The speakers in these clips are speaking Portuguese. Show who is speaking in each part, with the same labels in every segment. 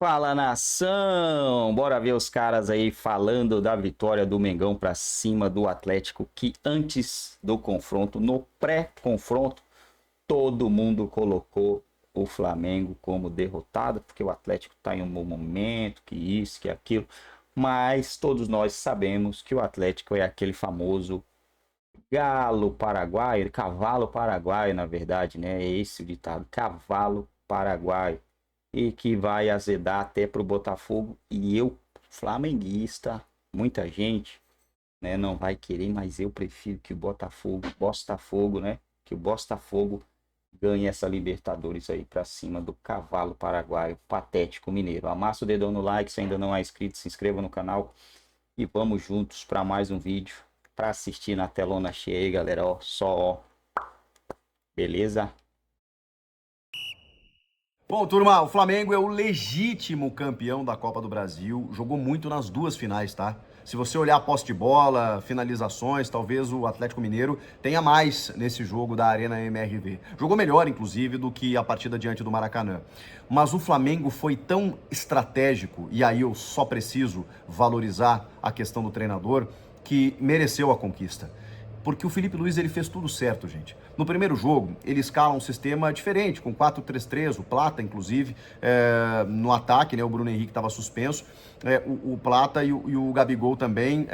Speaker 1: Fala, nação! Bora ver os caras aí falando da vitória do Mengão para cima do Atlético, que antes do confronto, no pré-confronto, todo mundo colocou o Flamengo como derrotado, porque o Atlético está em um bom momento, que isso, que aquilo. Mas todos nós sabemos que o Atlético é aquele famoso galo paraguaio, cavalo paraguaio, na verdade, né? É esse o ditado, cavalo paraguaio e que vai azedar até para o Botafogo. E eu, flamenguista, muita gente, né, não vai querer, mas eu prefiro que o Botafogo, né, que o Botafogo ganhe essa Libertadores aí para cima do cavalo paraguaio patético mineiro. Amassa o dedão no like, se ainda não é inscrito, se inscreva no canal e vamos juntos para mais um vídeo para assistir na telona cheia aí, galera, ó, só ó, beleza?
Speaker 2: Bom, turma, o Flamengo é o legítimo campeão da Copa do Brasil. Jogou muito nas duas finais, tá? Se você olhar a posse de bola, finalizações, talvez o Atlético Mineiro tenha mais nesse jogo da Arena MRV. Jogou melhor, inclusive, do que a partida diante do Maracanã. Mas o Flamengo foi tão estratégico, e aí eu só preciso valorizar a questão do treinador, que mereceu a conquista. Porque o Felipe Luiz ele fez tudo certo, gente. No primeiro jogo, ele escala um sistema diferente, com 4-3-3, o Plata, inclusive, no ataque, né? O Bruno Henrique estava suspenso. O Plata e o Gabigol também,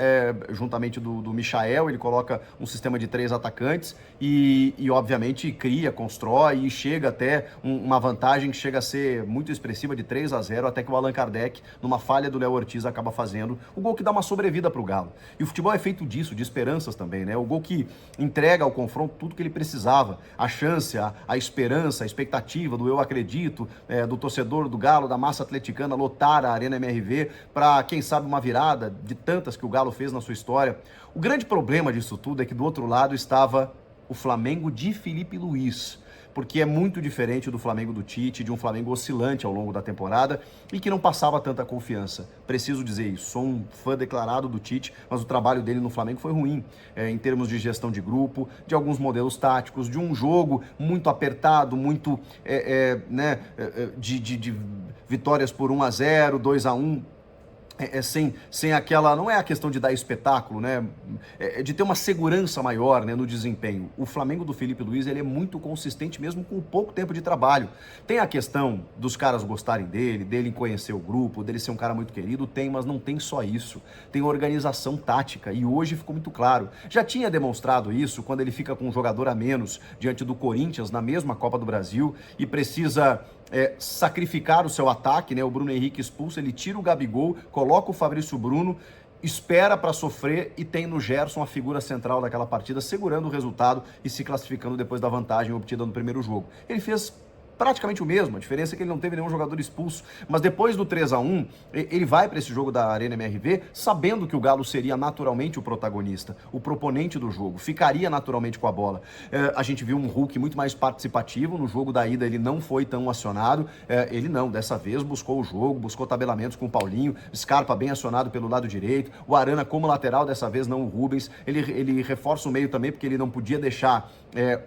Speaker 2: juntamente do Michael, ele coloca um sistema de 3 atacantes e obviamente, cria, constrói e chega até uma vantagem que chega a ser muito expressiva de 3-0, até que o Allan Kardec, numa falha do Léo Ortiz, acaba fazendo o gol que dá uma sobrevida para o Galo. E o futebol é feito disso, de esperanças também, né? O gol que entrega ao confronto tudo que ele precisava, a chance, a esperança, a expectativa do eu acredito, do torcedor do Galo, da massa atleticana lotar a Arena MRV para, quem sabe, uma virada de tantas que o Galo fez na sua história. O grande problema disso tudo é que do outro lado estava o Flamengo de Felipe Luiz, porque é muito diferente do Flamengo do Tite, de um Flamengo oscilante ao longo da temporada e que não passava tanta confiança. Preciso dizer isso, sou um fã declarado do Tite, mas o trabalho dele no Flamengo foi ruim, em termos de gestão de grupo, de alguns modelos táticos, de um jogo muito apertado, muito de vitórias por 1-0, 2-1, sem aquela, não é a questão de dar espetáculo, né? De ter uma segurança maior, né, no desempenho. O Flamengo do Felipe Luiz, ele é muito consistente mesmo com pouco tempo de trabalho. Tem a questão dos caras gostarem dele conhecer o grupo, dele ser um cara muito querido, tem, mas não tem só isso. Tem organização tática e hoje ficou muito claro. Já tinha demonstrado isso quando ele fica com um jogador a menos diante do Corinthians na mesma Copa do Brasil e precisa sacrificar o seu ataque, né? O Bruno Henrique expulso, ele tira o Gabigol, coloca o Fabrício Bruno, espera para sofrer e tem no Gerson a figura central daquela partida, segurando o resultado e se classificando depois da vantagem obtida no primeiro jogo. Ele fez praticamente o mesmo, a diferença é que ele não teve nenhum jogador expulso, mas depois do 3-1, ele vai para esse jogo da Arena MRV sabendo que o Galo seria naturalmente o protagonista, o proponente do jogo, ficaria naturalmente com a bola. A gente viu um Hulk muito mais participativo, no jogo da ida ele não foi tão acionado, ele não, dessa vez buscou o jogo, buscou tabelamentos com o Paulinho, Scarpa bem acionado pelo lado direito, o Arana como lateral, dessa vez não o Rubens, ele reforça o meio também porque ele não podia deixar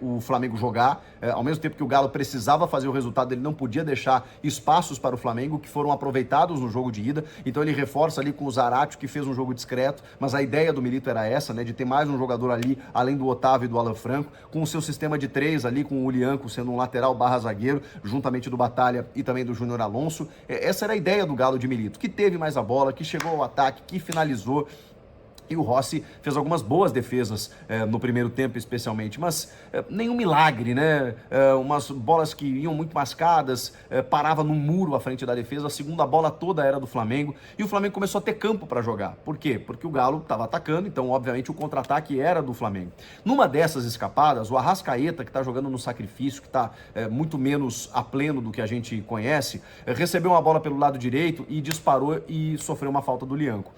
Speaker 2: o Flamengo jogar, ao mesmo tempo que o Galo precisava fazer o resultado, ele não podia deixar espaços para o Flamengo que foram aproveitados no jogo de ida, então ele reforça ali com o Zaratio, que fez um jogo discreto, mas a ideia do Milito era essa, né, de ter mais um jogador ali, além do Otávio e do Alan Franco, com o seu sistema de 3 ali, com o Lianco sendo um lateral barra zagueiro, juntamente do Batalha e também do Júnior Alonso. Essa era a ideia do Galo de Milito, que teve mais a bola, que chegou ao ataque, que finalizou. E o Rossi fez algumas boas defesas no primeiro tempo, especialmente, mas nenhum milagre, né? Umas bolas que iam muito mascadas, parava no muro à frente da defesa, a segunda bola toda era do Flamengo, e o Flamengo começou a ter campo para jogar. Por quê? Porque o Galo estava atacando, então, obviamente, o contra-ataque era do Flamengo. Numa dessas escapadas, o Arrascaeta, que está jogando no sacrifício, que está muito menos a pleno do que a gente conhece, recebeu uma bola pelo lado direito e disparou e sofreu uma falta do Lianco.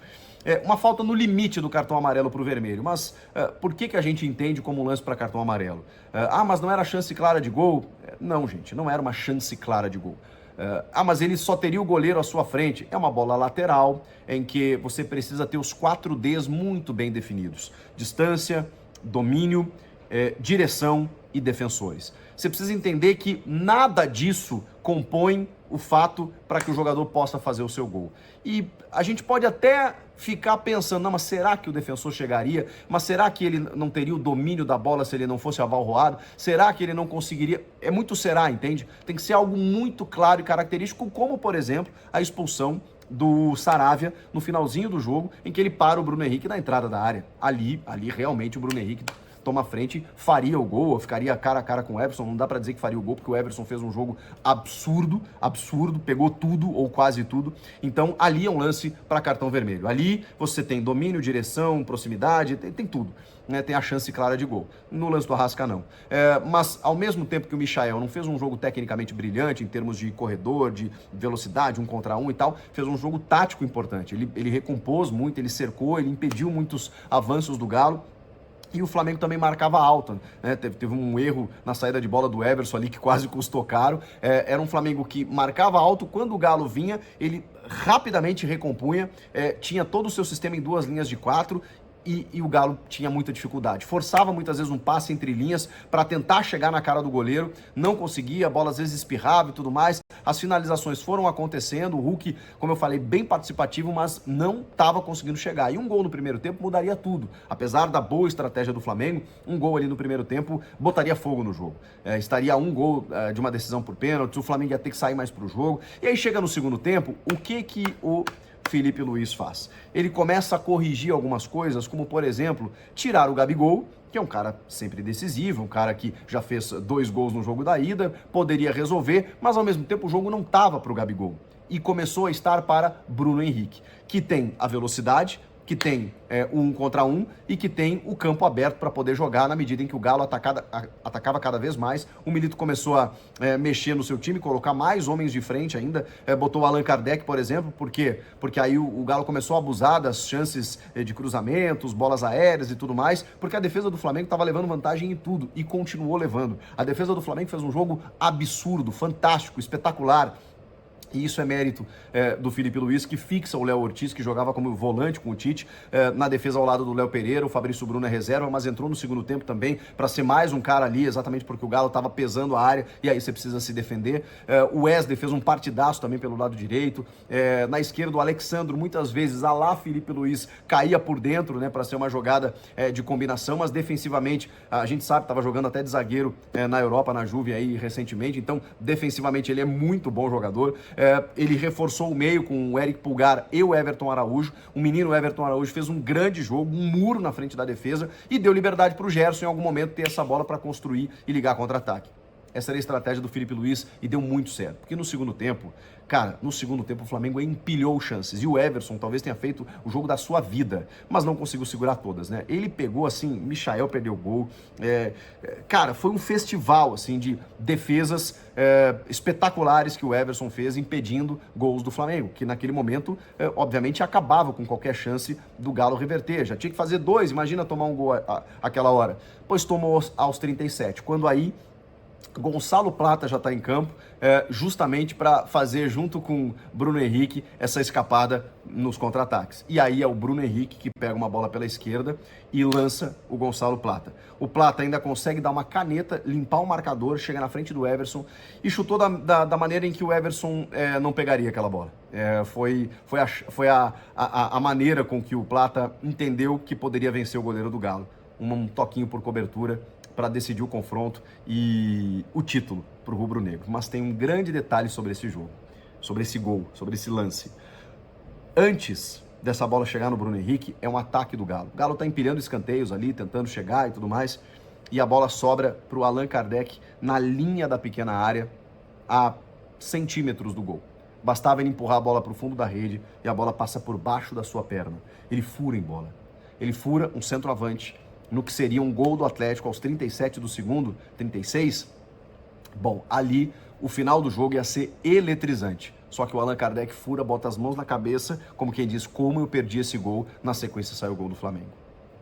Speaker 2: Uma falta no limite do cartão amarelo para o vermelho, mas por que a gente entende como um lance para cartão amarelo? Mas não era chance clara de gol? Não, gente, não era uma chance clara de gol. Mas ele só teria o goleiro à sua frente. É uma bola lateral em que você precisa ter os 4 Ds muito bem definidos. Distância, domínio, direção e defensores. Você precisa entender que nada disso compõe o fato para que o jogador possa fazer o seu gol. E a gente pode até ficar pensando, não, mas será que o defensor chegaria? Mas será que ele não teria o domínio da bola se ele não fosse avalroado? Será que ele não conseguiria? É muito será, entende? Tem que ser algo muito claro e característico, como, por exemplo, a expulsão do Saravia no finalzinho do jogo, em que ele para o Bruno Henrique na entrada da área. Ali realmente o Bruno Henrique toma frente, faria o gol, ficaria cara a cara com o Everson, não dá pra dizer que faria o gol, porque o Everson fez um jogo absurdo, pegou tudo ou quase tudo, então ali é um lance para cartão vermelho. Ali você tem domínio, direção, proximidade, tem tudo, né? Tem a chance clara de gol. No lance do Arrasca não. Mas ao mesmo tempo que o Michael não fez um jogo tecnicamente brilhante em termos de corredor, de velocidade, 1 contra 1 e tal, fez um jogo tático importante. Ele recompôs muito, ele cercou, ele impediu muitos avanços do Galo. E o Flamengo também marcava alto, né? Teve um erro na saída de bola do Everson ali que quase custou caro. Era um Flamengo que marcava alto, quando o Galo vinha, ele rapidamente recompunha, tinha todo o seu sistema em 2 linhas de 4 e o Galo tinha muita dificuldade. Forçava muitas vezes um passe entre linhas para tentar chegar na cara do goleiro, não conseguia, a bola às vezes espirrava e tudo mais. As finalizações foram acontecendo, o Hulk, como eu falei, bem participativo, mas não estava conseguindo chegar. E um gol no primeiro tempo mudaria tudo. Apesar da boa estratégia do Flamengo, um gol ali no primeiro tempo botaria fogo no jogo. Estaria um gol de uma decisão por pênalti, o Flamengo ia ter que sair mais para o jogo. E aí chega no segundo tempo, o que o Felipe Luiz faz? Ele começa a corrigir algumas coisas, como por exemplo, tirar o Gabigol, que é um cara sempre decisivo, um cara que já fez 2 gols no jogo da ida, poderia resolver, mas ao mesmo tempo o jogo não estava para o Gabigol. E começou a estar para Bruno Henrique, que tem a velocidade, que tem o 1 contra 1 e que tem o campo aberto para poder jogar na medida em que o Galo atacava cada vez mais. O Milito começou a mexer no seu time, colocar mais homens de frente ainda, botou o Allan Kardec, por exemplo, por quê? Porque aí o Galo começou a abusar das chances de cruzamentos, bolas aéreas e tudo mais, porque a defesa do Flamengo estava levando vantagem em tudo e continuou levando. A defesa do Flamengo fez um jogo absurdo, fantástico, espetacular. E isso é mérito do Felipe Luiz, que fixa o Léo Ortiz, que jogava como volante com o Tite, na defesa ao lado do Léo Pereira. O Fabrício Bruno é reserva, mas entrou no segundo tempo também para ser mais um cara ali, exatamente porque o Galo estava pesando a área e aí você precisa se defender. O Wesley fez um partidaço também pelo lado direito. Na esquerda, o Alexandro, muitas vezes, a lá Felipe Luiz, caía por dentro, né, para ser uma jogada de combinação, mas defensivamente, a gente sabe, estava jogando até de zagueiro na Europa, na Juve aí recentemente, então defensivamente ele é muito bom jogador. Ele reforçou o meio com o Eric Pulgar e o Everton Araújo. O menino Everton Araújo fez um grande jogo, um muro na frente da defesa e deu liberdade para o Gerson em algum momento ter essa bola para construir e ligar contra-ataque. Essa era a estratégia do Felipe Luiz e deu muito certo. Porque no segundo tempo, o Flamengo empilhou chances. E o Everson talvez tenha feito o jogo da sua vida, mas não conseguiu segurar todas, né? Ele pegou, assim, Michael perdeu o gol. Foi um festival, assim, de defesas espetaculares que o Everson fez, impedindo gols do Flamengo, que naquele momento, obviamente, acabava com qualquer chance do Galo reverter. Já tinha que fazer 2, imagina tomar um gol aquela hora. Pois tomou aos 37, quando aí Gonçalo Plata já está em campo, justamente para fazer, junto com Bruno Henrique, essa escapada nos contra-ataques. E aí é o Bruno Henrique que pega uma bola pela esquerda e lança o Gonçalo Plata. O Plata ainda consegue dar uma caneta, limpar o marcador, chega na frente do Everson e chutou da maneira em que o Everson não pegaria aquela bola. Foi a maneira com que o Plata entendeu que poderia vencer o goleiro do Galo. Um toquinho por cobertura para decidir o confronto e o título para o rubro-negro. Mas tem um grande detalhe sobre esse jogo, sobre esse gol, sobre esse lance. Antes dessa bola chegar no Bruno Henrique, é um ataque do Galo. O Galo está empilhando escanteios ali, tentando chegar e tudo mais, e a bola sobra para o Allan Kardec na linha da pequena área, a centímetros do gol. Bastava ele empurrar a bola para o fundo da rede e a bola passa por baixo da sua perna. Ele fura em bola. Ele fura um centroavante, no que seria um gol do Atlético aos 37 do segundo, 36, bom, ali o final do jogo ia ser eletrizante. Só que o Allan Kardec fura, bota as mãos na cabeça, como quem diz, como eu perdi esse gol, na sequência saiu o gol do Flamengo.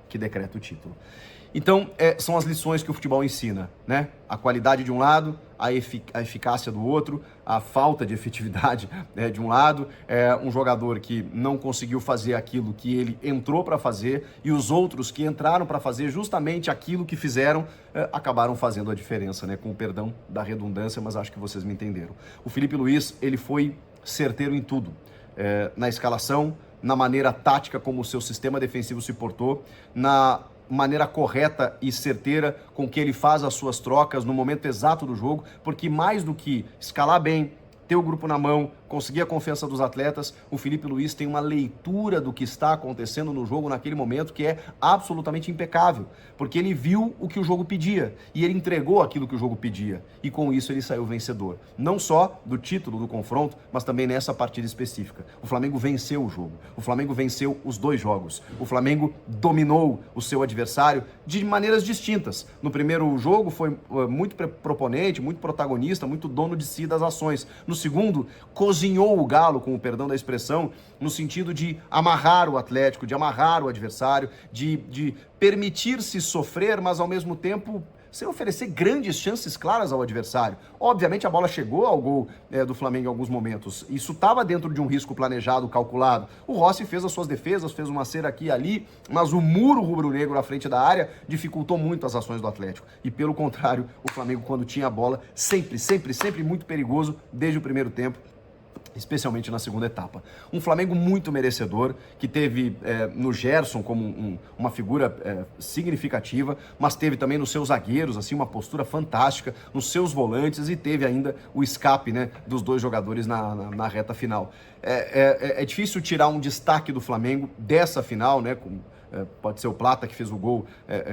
Speaker 2: que decreta o título. Então, são as lições que o futebol ensina, né? A qualidade de um lado, a eficácia do outro, a falta de efetividade, né, de um lado, um jogador que não conseguiu fazer aquilo que ele entrou para fazer e os outros que entraram para fazer justamente aquilo que fizeram acabaram fazendo a diferença, né? Com o perdão da redundância, mas acho que vocês me entenderam. O Filipe Luís, ele foi certeiro em tudo, na escalação, na maneira tática como o seu sistema defensivo se portou, na maneira correta e certeira com que ele faz as suas trocas no momento exato do jogo, porque mais do que escalar bem, ter o grupo na mão, conseguir a confiança dos atletas, o Filipe Luís tem uma leitura do que está acontecendo no jogo naquele momento que é absolutamente impecável, porque ele viu o que o jogo pedia e ele entregou aquilo que o jogo pedia e com isso ele saiu vencedor, não só do título do confronto, mas também nessa partida específica. O Flamengo venceu o jogo, o Flamengo venceu os 2 jogos, o Flamengo dominou o seu adversário de maneiras distintas. No primeiro jogo foi muito proponente, muito protagonista, muito dono de si das ações. No segundo, cozinhou o Galo, com o perdão da expressão, no sentido de amarrar o Atlético, de amarrar o adversário, de permitir-se sofrer, mas ao mesmo tempo sem oferecer grandes chances claras ao adversário. Obviamente a bola chegou ao gol do Flamengo em alguns momentos. Isso estava dentro de um risco planejado, calculado. O Rossi fez as suas defesas, fez uma cera aqui e ali, mas o muro rubro-negro à frente da área dificultou muito as ações do Atlético. E pelo contrário, o Flamengo, quando tinha a bola, sempre muito perigoso desde o primeiro tempo, especialmente na segunda etapa. Um Flamengo muito merecedor, que teve no Gerson como uma figura significativa, mas teve também nos seus zagueiros assim uma postura fantástica, nos seus volantes e teve ainda o escape, né, dos 2 jogadores na reta final. É difícil tirar um destaque do Flamengo dessa final, né, pode ser o Plata que fez o gol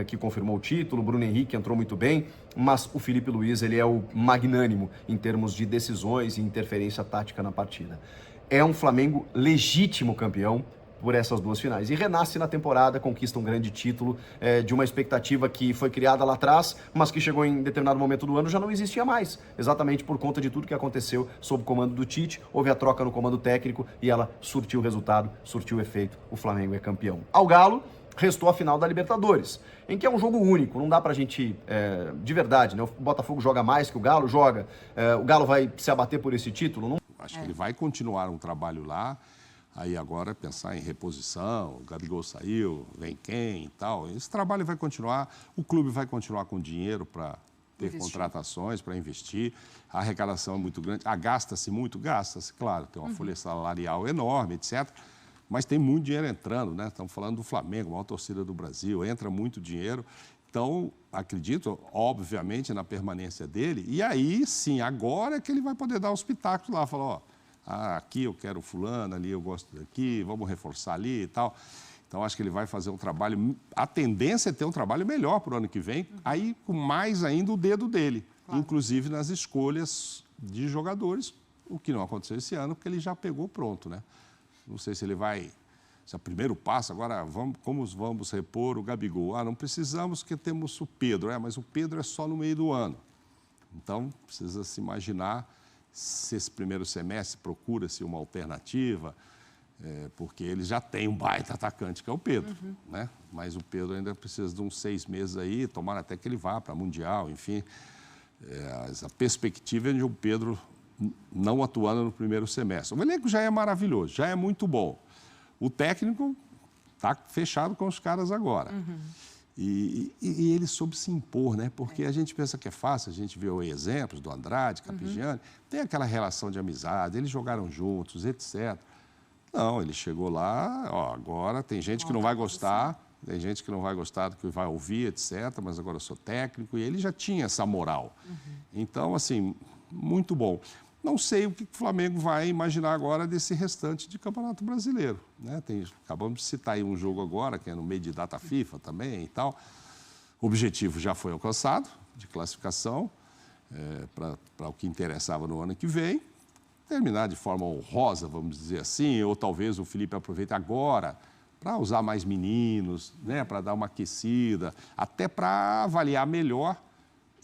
Speaker 2: que confirmou o título, o Bruno Henrique entrou muito bem, mas o Filipe Luís ele é o magnânimo em termos de decisões e interferência tática na partida. É um Flamengo legítimo campeão por essas 2 finais. E renasce na temporada, conquista um grande título de uma expectativa que foi criada lá atrás, mas que chegou em determinado momento do ano já não existia mais, exatamente por conta de tudo que aconteceu sob o comando do Tite. Houve a troca no comando técnico e ela surtiu resultado, surtiu efeito. O Flamengo é campeão. Ao Galo, restou a final da Libertadores, em que é um jogo único, não dá pra gente, de verdade, né? O Botafogo joga mais que o Galo, o Galo vai se abater por esse título? Não...
Speaker 3: Acho que ele vai continuar um trabalho lá. Aí agora pensar em reposição, o Gabigol saiu, vem quem e tal. Esse trabalho vai continuar, o clube vai continuar com dinheiro para ter contratações, para investir. A arrecadação é muito grande. Gasta-se muito? Gasta-se, claro. Tem uma folha salarial enorme, etc. Mas tem muito dinheiro entrando, né? Estamos falando do Flamengo, a maior torcida do Brasil, entra muito dinheiro. Então, acredito, obviamente, na permanência dele. E aí, sim, agora é que ele vai poder dar os pitacos lá, falar, ó, aqui eu quero fulano, ali eu gosto daqui, vamos reforçar ali e tal. Então, acho que ele vai fazer um trabalho... A tendência é ter um trabalho melhor para o ano que vem, aí com mais ainda o dedo dele, claro, inclusive nas escolhas de jogadores, o que não aconteceu esse ano, porque ele já pegou pronto, né? Não sei se ele vai... Se é o primeiro passo, agora, como vamos repor o Gabigol? Não precisamos porque temos o Pedro, mas o Pedro é só no meio do ano. Então, precisa se imaginar se esse primeiro semestre procura-se uma alternativa, porque ele já tem um baita atacante, que é o Pedro, né? Mas o Pedro ainda precisa de uns 6 meses aí, tomara até que ele vá para Mundial, enfim. A perspectiva é de um Pedro não atuando no primeiro semestre. O elenco já é maravilhoso, já é muito bom. O técnico está fechado com os caras agora. E ele soube se impor, né? Porque a gente pensa que é fácil, a gente vê exemplos do Andrade, Carpegiani, tem aquela relação de amizade, eles jogaram juntos, etc. Não, ele chegou lá, ó, agora tem gente que não vai gostar, tem gente que não vai gostar do que vai ouvir, etc., mas agora eu sou técnico, e ele já tinha essa moral. Então, assim, muito bom. Não sei o que o Flamengo vai imaginar agora desse restante de Campeonato Brasileiro, né? Acabamos de citar aí um jogo agora, que é no meio de data FIFA também e tal. O objetivo já foi alcançado, de classificação, para o que interessava no ano que vem. Terminar de forma honrosa, vamos dizer assim, ou talvez o Felipe aproveite agora para usar mais meninos, né? Para dar uma aquecida, até para avaliar melhor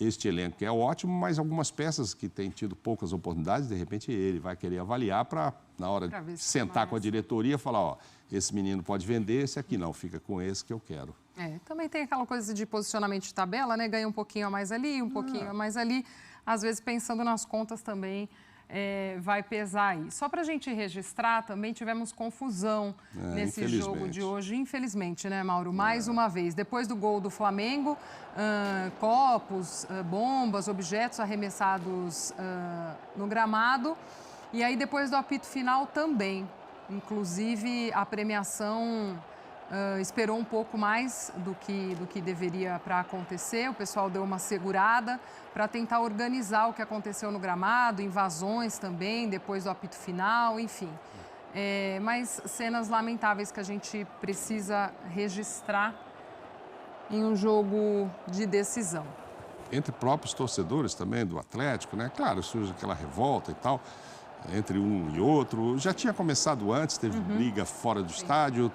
Speaker 3: este elenco, que é ótimo, mas algumas peças que têm tido poucas oportunidades, de repente ele vai querer avaliar para, na hora de sentar com a diretoria, falar, ó, esse menino pode vender, esse aqui não, fica com esse que eu quero.
Speaker 4: Também tem aquela coisa de posicionamento de tabela, né? Ganha um pouquinho a mais ali, um pouquinho a mais ali. Às vezes, pensando nas contas também, vai pesar aí. Só para a gente registrar, também tivemos confusão nesse jogo de hoje, infelizmente, né, Mauro? Mais uma vez, depois do gol do Flamengo, copos, bombas, objetos arremessados no gramado. E aí, depois do apito final também. Inclusive, a premiação esperou um pouco mais do que deveria para acontecer. O pessoal deu uma segurada para tentar organizar o que aconteceu no gramado, invasões também, depois do apito final, enfim. Mas cenas lamentáveis que a gente precisa registrar em um jogo de decisão.
Speaker 3: Entre próprios torcedores também do Atlético, né? Claro, surge aquela revolta e tal, entre um e outro. Já tinha começado antes, teve briga fora do estádio,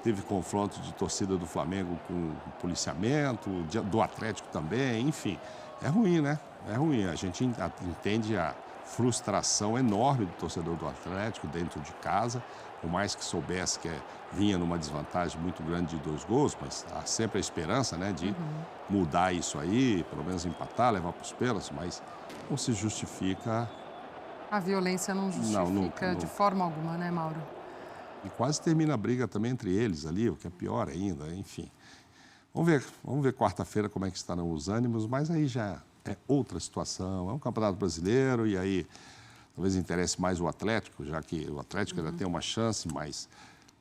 Speaker 3: teve confronto de torcida do Flamengo com policiamento, do Atlético também, enfim. É ruim, né? É ruim. A gente entende a frustração enorme do torcedor do Atlético dentro de casa, por mais que soubesse que vinha numa desvantagem muito grande de 2 gols, mas há sempre a esperança, né, de mudar isso aí, pelo menos empatar, levar para os pênaltis, mas não se justifica.
Speaker 4: A violência não justifica de forma alguma, né, Mauro?
Speaker 3: E quase termina a briga também entre eles ali, o que é pior ainda, enfim. Vamos ver quarta-feira como é que estarão os ânimos, mas aí já é outra situação. É um campeonato brasileiro e aí talvez interesse mais o Atlético, já que o Atlético ainda tem uma chance, mas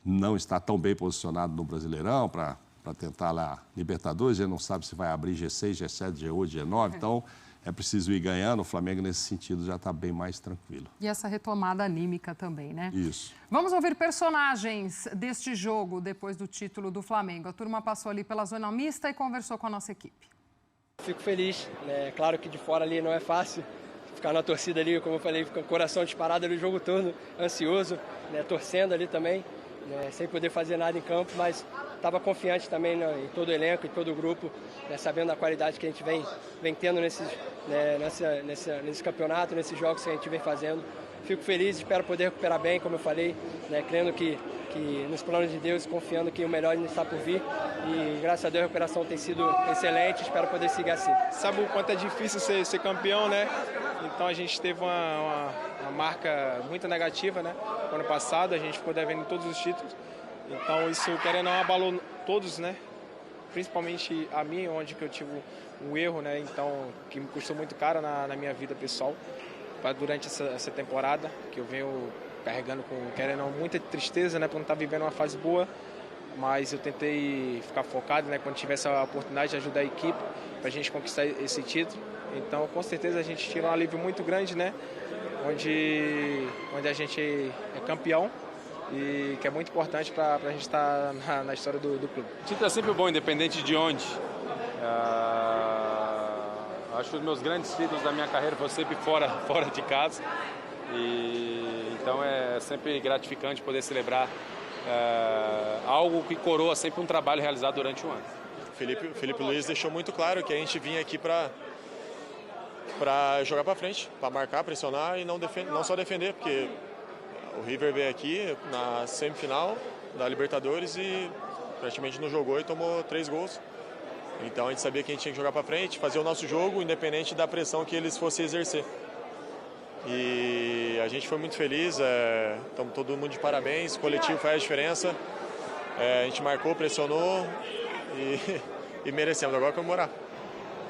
Speaker 3: não está tão bem posicionado no Brasileirão para tentar lá Libertadores. A gente não sabe se vai abrir G6, G7, G8, G9, então é preciso ir ganhando. O Flamengo, nesse sentido, já está bem mais tranquilo.
Speaker 4: E essa retomada anímica também, né?
Speaker 3: Isso.
Speaker 4: Vamos ouvir personagens deste jogo depois do título do Flamengo. A turma passou ali pela zona mista e conversou com a nossa equipe.
Speaker 5: Fico feliz, né? Claro que de fora ali não é fácil. Ficar na torcida ali, como eu falei, com o coração disparado ali o jogo todo, ansioso, né? Torcendo ali também, né? Sem poder fazer nada em campo, mas estava confiante também, né? Em todo o elenco, em todo o grupo, né? Sabendo da qualidade que a gente vem tendo nesse campeonato, nesses jogos que a gente vem fazendo. Fico feliz, espero poder recuperar bem, como eu falei, né? Crendo que nos planos de Deus, confiando que o melhor ainda está por vir. E graças a Deus a recuperação tem sido excelente, espero poder seguir assim.
Speaker 6: Sabe o quanto é difícil ser campeão, né? Então a gente teve uma marca muito negativa, né? No ano passado a gente ficou devendo todos os títulos. Então isso, querendo ou não, abalou todos, né? Principalmente a mim, onde que eu tive um erro, né? Então, que me custou muito caro na minha vida pessoal durante essa temporada, que eu venho carregando querendo ou não, muita tristeza, né? Por não estar vivendo uma fase boa. Mas eu tentei ficar focado, né? Quando tivesse a oportunidade de ajudar a equipe para a gente conquistar esse título. Então, com certeza, a gente tira um alívio muito grande, né? Onde a gente é campeão e que é muito importante para a gente estar na história do clube.
Speaker 7: O título é sempre bom, independente de onde. Acho que os meus grandes títulos da minha carreira foram sempre fora de casa. Então, é sempre gratificante poder celebrar algo que coroa sempre um trabalho realizado durante o ano.
Speaker 8: Felipe Luiz deixou muito claro que a gente vinha aqui para jogar para frente, para marcar, pressionar e não só defender, porque o River veio aqui na semifinal da Libertadores e praticamente não jogou e tomou 3 gols. Então a gente sabia que a gente tinha que jogar para frente, fazer o nosso jogo, independente da pressão que eles fossem exercer. E a gente foi muito feliz, estamos todo mundo de parabéns, o coletivo faz a diferença. A gente marcou, pressionou e merecemos agora comemorar.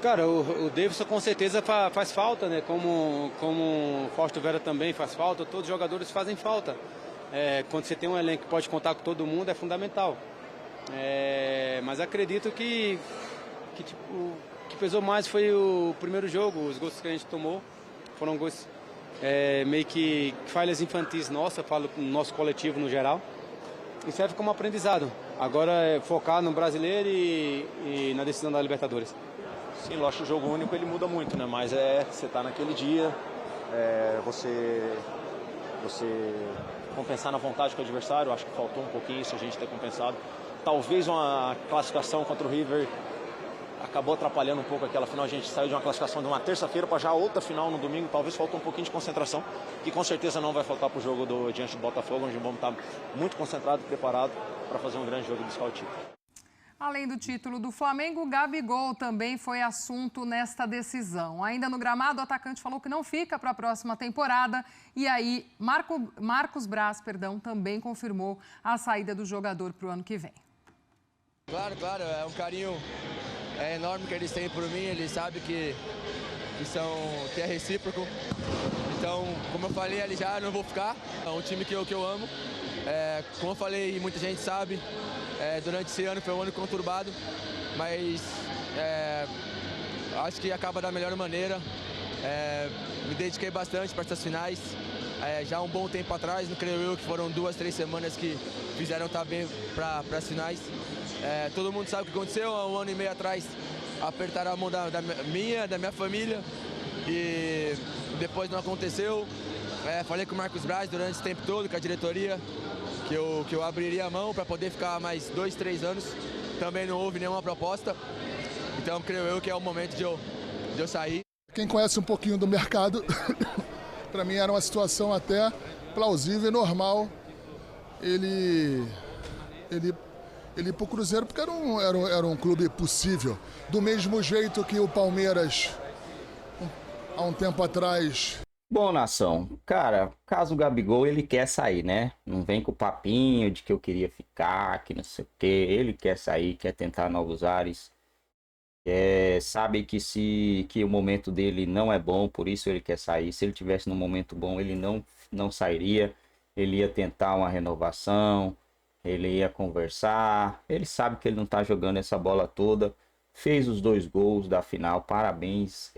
Speaker 9: Cara, o Davidson com certeza faz falta, né? Como o Fausto Vera também faz falta, todos os jogadores fazem falta. Quando você tem um elenco que pode contar com todo mundo, é fundamental. Mas acredito que pesou mais foi o primeiro jogo, os gols que a gente tomou foram gols meio que falhas infantis nossas, falo no nosso coletivo no geral, e serve como aprendizado. Agora é focar no brasileiro e na decisão da Libertadores.
Speaker 10: Sim, lógico, o jogo único ele muda muito, né? Mas você tá naquele dia, você compensar na vontade com o adversário, acho que faltou um pouquinho isso a gente ter compensado. Talvez uma classificação contra o River acabou atrapalhando um pouco aquela final. A gente saiu de uma classificação de uma terça-feira para já outra final no domingo. Talvez faltou um pouquinho de concentração, que com certeza não vai faltar para o jogo diante do Botafogo, onde vamos estar muito concentrado e preparado para fazer um grande jogo e buscar o título.
Speaker 4: Além do título do Flamengo, o Gabigol também foi assunto nesta decisão. Ainda no gramado, o atacante falou que não fica para a próxima temporada. E aí, Marcos Braz, também confirmou a saída do jogador para o ano que vem.
Speaker 11: Claro, é um carinho enorme que eles têm por mim. Eles sabem que é recíproco. Então, como eu falei ali já, não vou ficar. É um time que eu amo. Como eu falei e muita gente sabe, durante esse ano foi um ano conturbado, mas acho que acaba da melhor maneira. Me dediquei bastante para essas finais, já há um bom tempo atrás, não creio eu que foram 2, 3 semanas que fizeram estar bem para as finais. Todo mundo sabe o que aconteceu, há 1 ano e meio atrás apertaram a mão da minha família e depois não aconteceu. Falei com o Marcos Braz durante esse tempo todo, com a diretoria, que eu abriria a mão para poder ficar mais 2, 3 anos. Também não houve nenhuma proposta, então creio eu que é o momento de eu sair.
Speaker 12: Quem conhece um pouquinho do mercado, para mim era uma situação até plausível e normal ele ir para o Cruzeiro, porque era um clube possível. Do mesmo jeito que o Palmeiras, há um tempo atrás...
Speaker 1: Bom, nação, cara, caso o Gabigol, ele quer sair, né? Não vem com o papinho de que eu queria ficar, que não sei o quê. Ele quer sair, quer tentar novos ares. Sabe que o momento dele não é bom, por isso ele quer sair. Se ele tivesse num momento bom, ele não sairia. Ele ia tentar uma renovação, ele ia conversar. Ele sabe que ele não tá jogando essa bola toda. Fez os 2 gols da final, parabéns.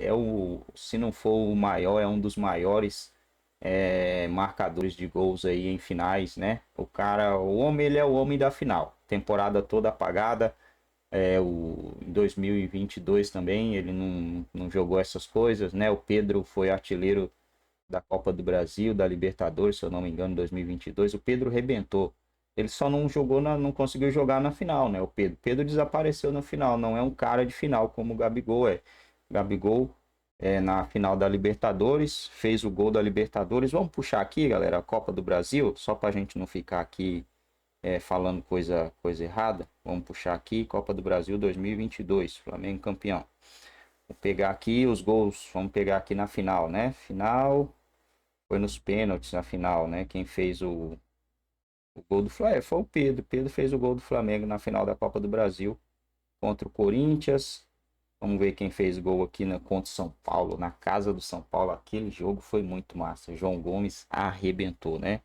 Speaker 1: Se não for o maior, é um dos maiores marcadores de gols aí em finais, né? O homem, ele é o homem da final. Temporada toda apagada. Em 2022 também, ele não jogou essas coisas, né? O Pedro foi artilheiro da Copa do Brasil, da Libertadores, se eu não me engano, em 2022. O Pedro rebentou. Ele só não conseguiu jogar na final, né? O Pedro desapareceu na final, não é um cara de final como o Gabigol é. O Gabigol na final da Libertadores, fez o gol da Libertadores. Vamos puxar aqui, galera, a Copa do Brasil, só pra gente não ficar aqui falando coisa errada. Vamos puxar aqui, Copa do Brasil 2022, Flamengo campeão. Vou pegar aqui os gols, vamos pegar aqui na final, né? Final, foi nos pênaltis na final, né? Quem fez o gol do Flamengo foi o Pedro. Pedro fez o gol do Flamengo na final da Copa do Brasil contra o Corinthians. Vamos ver quem fez gol aqui contra o São Paulo, na casa do São Paulo. Aquele jogo foi muito massa. João Gomes arrebentou, né?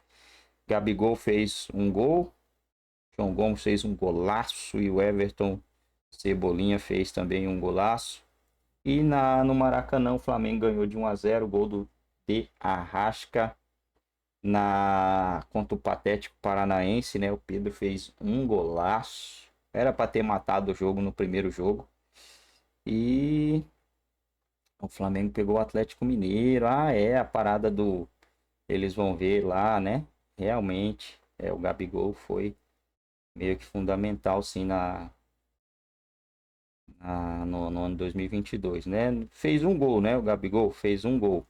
Speaker 1: Gabigol fez um gol. João Gomes fez um golaço e o Everton Cebolinha fez também um golaço. E no Maracanã o Flamengo ganhou de 1-0, gol de Arrasca. Contra o Patético Paranaense, né? O Pedro fez um golaço. Era para ter matado o jogo no primeiro jogo. E o Flamengo pegou o Atlético Mineiro. A parada do... Eles vão ver lá, né? Realmente, o Gabigol foi meio que fundamental, sim, no ano 2022, né? Fez um gol, né? O Gabigol fez um gol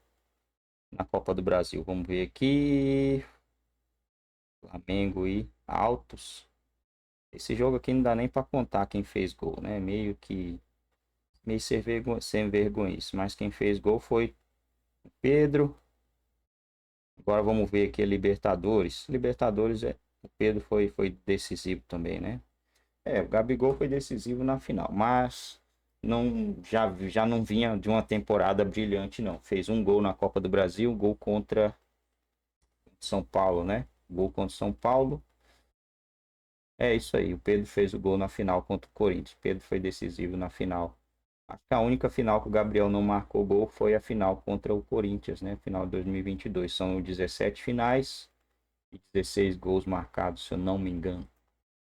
Speaker 1: na Copa do Brasil. Vamos ver aqui. Flamengo e Altos. Esse jogo aqui não dá nem para contar quem fez gol, né? Meio sem vergonha isso. Mas quem fez gol foi o Pedro. Agora vamos ver aqui a Libertadores. Libertadores, o Pedro foi decisivo também, né? O Gabigol foi decisivo na final, mas já não vinha de uma temporada brilhante, não. Fez um gol na Copa do Brasil, um gol contra São Paulo, né? Gol contra São Paulo. É isso aí, o Pedro fez o gol na final contra o Corinthians. O Pedro foi decisivo na final. Acho que a única final que o Gabriel não marcou gol foi a final contra o Corinthians, né? Final de 2022. São 17 finais e 16 gols marcados, se eu não me engano.